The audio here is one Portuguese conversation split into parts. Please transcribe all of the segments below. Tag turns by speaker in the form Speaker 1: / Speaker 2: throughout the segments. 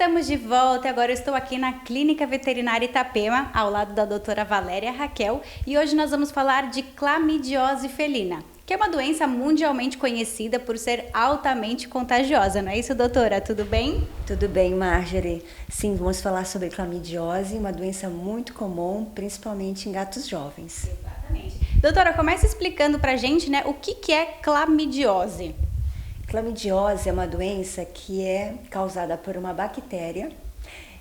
Speaker 1: Estamos de volta e agora eu estou aqui na Clínica Veterinária Itapema, ao lado da doutora Valéria Raquel, e hoje nós vamos falar de clamidiose felina, que é uma doença mundialmente conhecida por ser altamente contagiosa, não é isso, doutora? Tudo bem?
Speaker 2: Tudo bem, Marjorie. Sim, vamos falar sobre clamidiose, uma doença muito comum, principalmente em gatos jovens.
Speaker 1: Exatamente. Doutora, comece explicando pra gente, né, o que é clamidiose.
Speaker 2: Clamidiose é uma doença que é causada por uma bactéria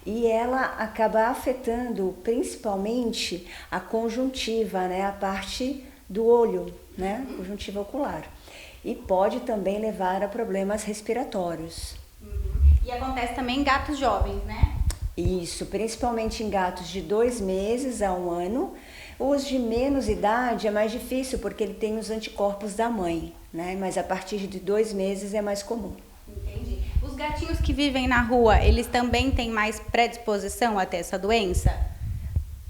Speaker 2: e ela acaba afetando principalmente a conjuntiva, né, a parte do olho, né, conjuntiva ocular. E pode também levar a problemas respiratórios.
Speaker 1: E acontece também em gatos jovens, né?
Speaker 2: Isso, principalmente em gatos de 2 meses a 1 ano. Os de menos idade é mais difícil porque ele tem os anticorpos da mãe, né? Mas a partir de 2 meses é mais comum.
Speaker 1: Entendi. Os gatinhos que vivem na rua, eles também têm mais predisposição a ter essa doença?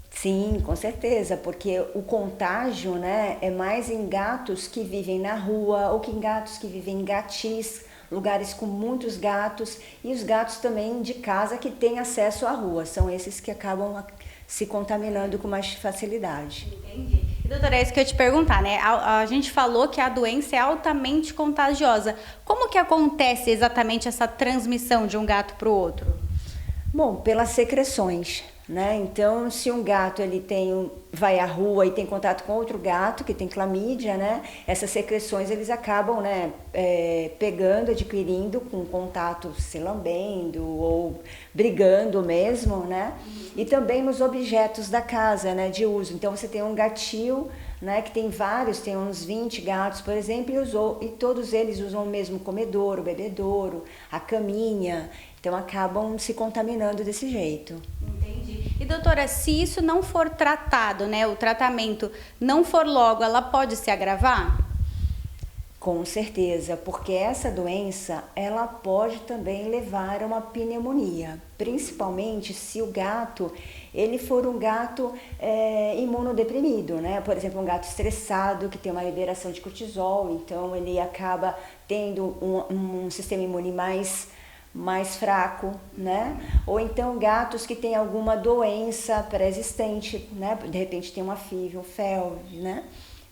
Speaker 2: Sim, com certeza, porque o contágio, né, é mais em gatos que vivem na rua ou que em gatos que vivem em gatis, lugares com muitos gatos, e os gatos também de casa que têm acesso à rua. São esses que acabam se contaminando com mais facilidade.
Speaker 1: Entendi. E, doutora, é isso que eu ia te perguntar, né? A gente falou que a doença é altamente contagiosa. Como que acontece exatamente essa transmissão de um gato para o outro?
Speaker 2: Bom, pelas secreções, né? Então, se um gato vai à rua e tem contato com outro gato que tem clamídia, né? Essas secreções eles acabam, né, pegando, adquirindo com contato, se lambendo ou brigando mesmo, né? E também nos objetos da casa, né, de uso. Então, você tem um gatil, né, que tem vários, tem uns 20 gatos, por exemplo, e todos eles usam o mesmo comedouro, bebedouro, a caminha. Então, acabam se contaminando desse jeito.
Speaker 1: Entendi. E, doutora, se isso não for tratado, né, o tratamento não for logo, ela pode se agravar?
Speaker 2: Com certeza, porque essa doença, ela pode também levar a uma pneumonia, principalmente se o gato, ele for um gato imunodeprimido, né? Por exemplo, um gato estressado, que tem uma liberação de cortisol, então ele acaba tendo um sistema imune mais fraco, né? Ou então gatos que têm alguma doença pré-existente, né? De repente tem uma FIV, um FeLV, né?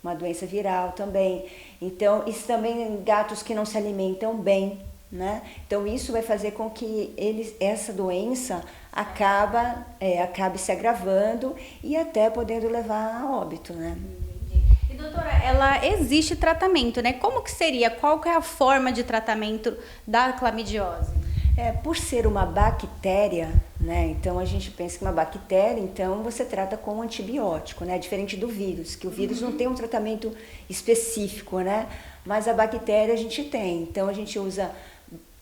Speaker 2: Uma doença viral também. Então, isso também gatos que não se alimentam bem, né? Então, isso vai fazer com que essa doença acabe se agravando e até podendo levar a óbito, né?
Speaker 1: E, doutora, ela existe tratamento, né? Como que seria? Qual que é a forma de tratamento da clamidiose?
Speaker 2: Por ser uma bactéria, né? Então a gente pensa que uma bactéria, então você trata com antibiótico, né? Diferente do vírus, que o vírus não tem um tratamento específico, né? Mas a bactéria a gente tem. Então a gente usa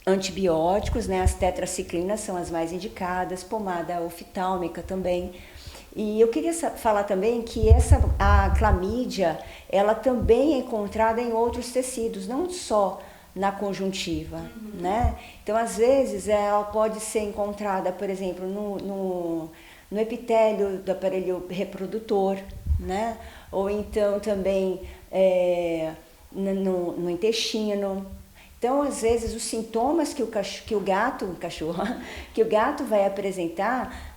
Speaker 2: antibióticos, né? As tetraciclinas são as mais indicadas, pomada oftálmica também. E eu queria falar também que a clamídia, ela também é encontrada em outros tecidos, não só na conjuntiva, né? Então, às vezes, ela pode ser encontrada, por exemplo, no epitélio do aparelho reprodutor, né? Ou então também no intestino. Então, às vezes, os sintomas que o gato vai apresentar,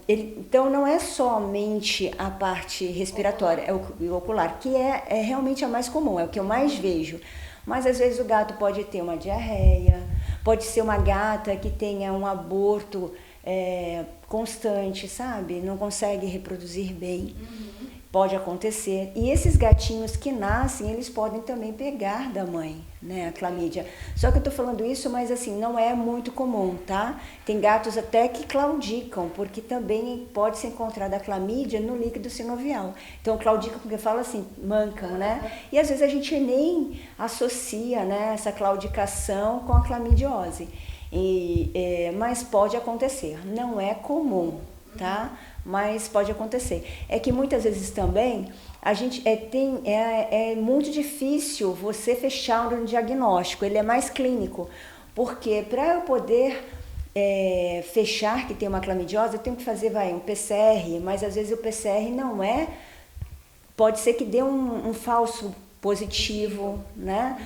Speaker 2: então não é somente a parte respiratória, é o ocular, que é realmente a mais comum, é o que eu mais vejo. Mas às vezes o gato pode ter uma diarreia, pode ser uma gata que tenha um aborto constante, sabe? Não consegue reproduzir bem. Pode acontecer. E esses gatinhos que nascem, eles podem também pegar da mãe, né, a clamídia. Só que eu tô falando isso, mas assim, não é muito comum, tá? Tem gatos até que claudicam, porque também pode ser encontrada a clamídia no líquido sinovial. Então, claudicam porque fala assim, mancam, né? E às vezes a gente nem associa, né, essa claudicação com a clamidiose. Mas pode acontecer. Não é comum, tá? Mas pode acontecer. É que muitas vezes também a gente é muito difícil você fechar um diagnóstico, ele é mais clínico, porque para eu poder fechar que tem uma clamidiose, eu tenho que fazer um PCR, mas às vezes o PCR não pode ser que dê um falso positivo, né?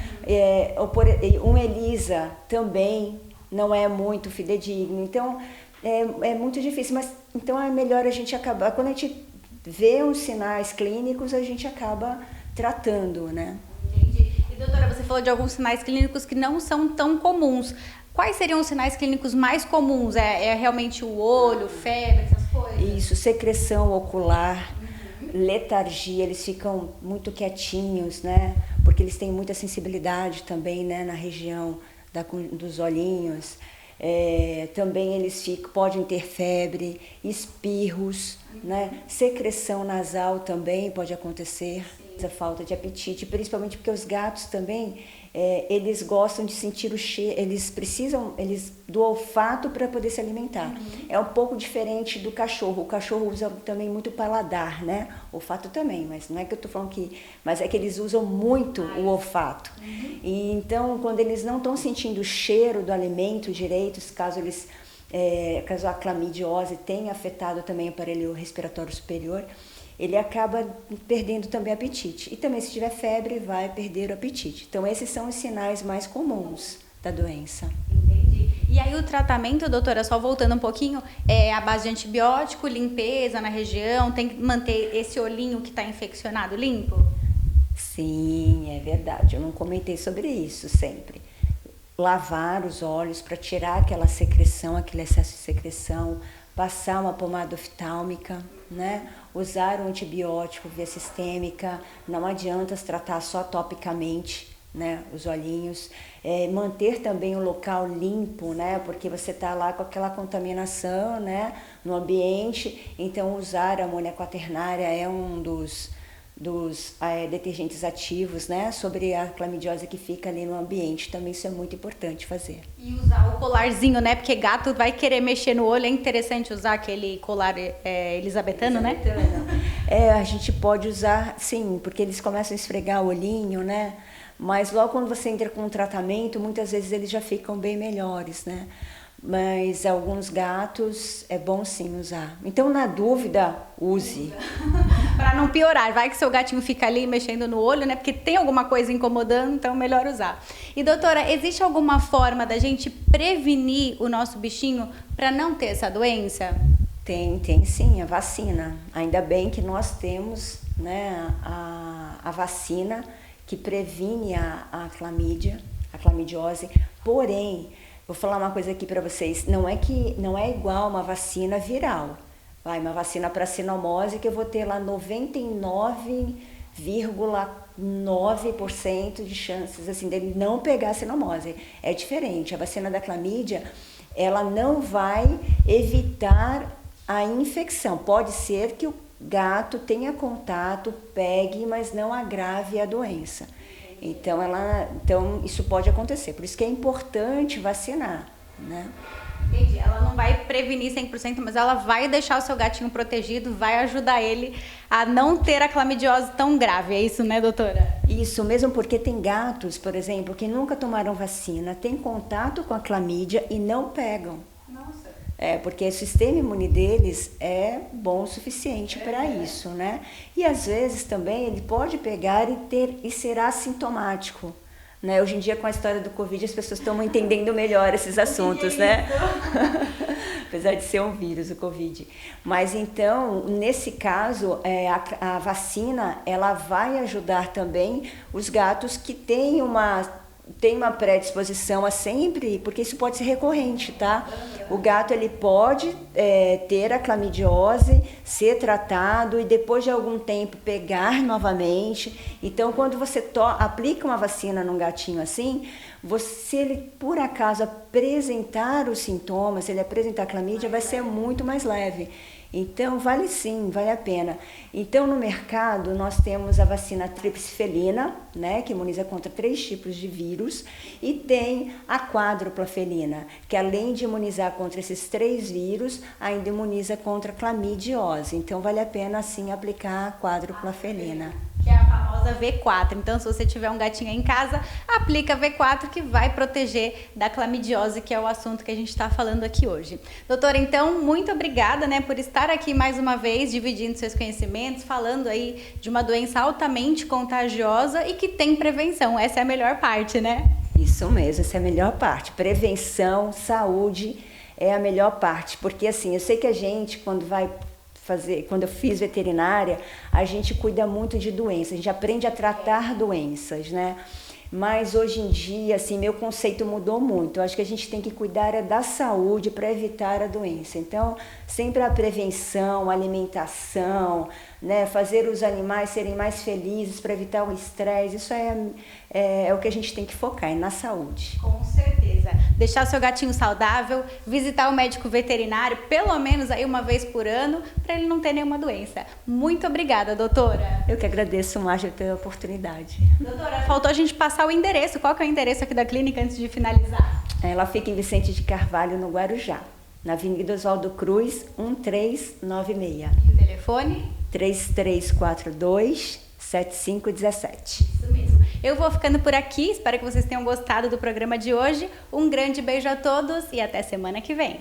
Speaker 2: Um ELISA também, não é muito fidedigno. Então, é muito difícil, mas então é melhor a gente acabar, quando a gente vê os sinais clínicos, a gente acaba tratando, né?
Speaker 1: Entendi. E doutora, você falou de alguns sinais clínicos que não são tão comuns. Quais seriam os sinais clínicos mais comuns? É realmente o olho, febre, essas coisas?
Speaker 2: Isso, secreção ocular, letargia, eles ficam muito quietinhos, né? Porque eles têm muita sensibilidade também, né? Na região dos olhinhos. Também eles podem ter febre, espirros, né? Secreção nasal também pode acontecer. A falta de apetite, principalmente porque os gatos também, eles gostam de sentir o cheiro, eles precisam do olfato para poder se alimentar. É um pouco diferente do cachorro. O cachorro usa também muito paladar, né? Olfato também, mas não é que eu estou falando que... Mas é que eles usam muito o olfato. E então, quando eles não estão sentindo o cheiro do alimento direito, caso a clamidiose tenha afetado também o aparelho respiratório superior, ele acaba perdendo também apetite. E também, se tiver febre, vai perder o apetite. Então, esses são os sinais mais comuns da doença.
Speaker 1: Entendi. E aí, o tratamento, doutora, só voltando um pouquinho, é a base de antibiótico, limpeza na região, tem que manter esse olhinho que está infeccionado limpo?
Speaker 2: Sim, é verdade. Eu não comentei sobre isso sempre. Lavar os olhos para tirar aquela secreção, aquele excesso de secreção, passar uma pomada oftálmica, né? Usar o antibiótico via sistêmica, não adianta se tratar só topicamente, né? Os olhinhos. Manter também o local limpo, né? Porque você está lá com aquela contaminação, né? No ambiente, então usar a amônia quaternária é um dos detergentes ativos, né, sobre a clamidiose que fica ali no ambiente. Também isso é muito importante fazer.
Speaker 1: E usar o colarzinho, né, porque gato vai querer mexer no olho, é interessante usar aquele colar elisabetano, né?
Speaker 2: A gente pode usar, sim, porque eles começam a esfregar o olhinho, né, mas logo quando você entra com o tratamento, muitas vezes eles já ficam bem melhores, né. Mas alguns gatos é bom sim usar. Então, na dúvida, use.
Speaker 1: Para não piorar, vai que seu gatinho fica ali mexendo no olho, né? Porque tem alguma coisa incomodando, então melhor usar. E doutora, existe alguma forma da gente prevenir o nosso bichinho para não ter essa doença?
Speaker 2: Tem sim, a vacina. Ainda bem que nós temos, né, a vacina que previne a clamidiose, porém, vou falar uma coisa aqui para vocês, não é igual uma vacina viral. Uma vacina para sinomose que eu vou ter lá 99,9% de chances assim, dele não pegar a sinomose. É diferente, a vacina da clamídia, ela não vai evitar a infecção. Pode ser que o gato tenha contato, pegue, mas não agrave a doença. Então, isso pode acontecer. Por isso que é importante vacinar, né?
Speaker 1: Entendi. Ela não vai prevenir 100%, mas ela vai deixar o seu gatinho protegido, vai ajudar ele a não ter a clamidiose tão grave. É isso, né, doutora?
Speaker 2: Isso, mesmo porque tem gatos, por exemplo, que nunca tomaram vacina, têm contato com a clamídia e não pegam.
Speaker 1: Nossa.
Speaker 2: Porque o sistema imune deles é bom o suficiente para isso, né? E às vezes também ele pode pegar e ser assintomático, né? Hoje em dia, com a história do Covid, as pessoas estão entendendo melhor esses assuntos, né? Apesar de ser um vírus, o Covid. Mas então, nesse caso, a vacina, ela vai ajudar também os gatos que têm uma predisposição a sempre, porque isso pode ser recorrente, tá? O gato, ele pode ter a clamidiose, ser tratado e depois de algum tempo pegar novamente. Então, quando você aplica uma vacina num gatinho assim, se ele por acaso apresentar os sintomas, se ele apresentar a clamídia, vai ser muito mais leve. Então, vale sim, vale a pena. Então, no mercado, nós temos a vacina tríplice felina, né, que imuniza contra 3 tipos de vírus, e tem a quádrupla felina, que além de imunizar contra esses 3 vírus, ainda imuniza contra a clamidiose. Então, vale a pena, sim, aplicar a quádrupla felina.
Speaker 1: Que é a famosa V4. Então, se você tiver um gatinho em casa, aplica V4 que vai proteger da clamidiose, que é o assunto que a gente está falando aqui hoje. Doutora, então, muito obrigada, né, por estar aqui mais uma vez, dividindo seus conhecimentos, falando aí de uma doença altamente contagiosa e que tem prevenção. Essa é a melhor parte, né?
Speaker 2: Isso mesmo, essa é a melhor parte. Prevenção, saúde é a melhor parte, porque assim, eu sei que a gente, quando eu fiz veterinária, a gente cuida muito de doenças, a gente aprende a tratar doenças, né? Mas hoje em dia, assim, meu conceito mudou muito. Eu acho que a gente tem que cuidar da saúde para evitar a doença. Então, sempre a prevenção, a alimentação, né? Fazer os animais serem mais felizes para evitar o estresse, isso é o que a gente tem que focar, é na saúde.
Speaker 1: Com certeza. Deixar seu gatinho saudável, visitar o médico veterinário pelo menos aí uma vez por ano, para ele não ter nenhuma doença. Muito obrigada, doutora.
Speaker 2: Eu que agradeço, Márcia, pela oportunidade.
Speaker 1: Doutora, faltou a gente passar o endereço. Qual que é o endereço aqui da clínica antes de finalizar?
Speaker 2: Ela fica em Vicente de Carvalho, no Guarujá, na Avenida Oswaldo Cruz, 1396.
Speaker 1: E o telefone?
Speaker 2: 3342-7517.
Speaker 1: Isso mesmo. Eu vou ficando por aqui, espero que vocês tenham gostado do programa de hoje. Um grande beijo a todos e até semana que vem.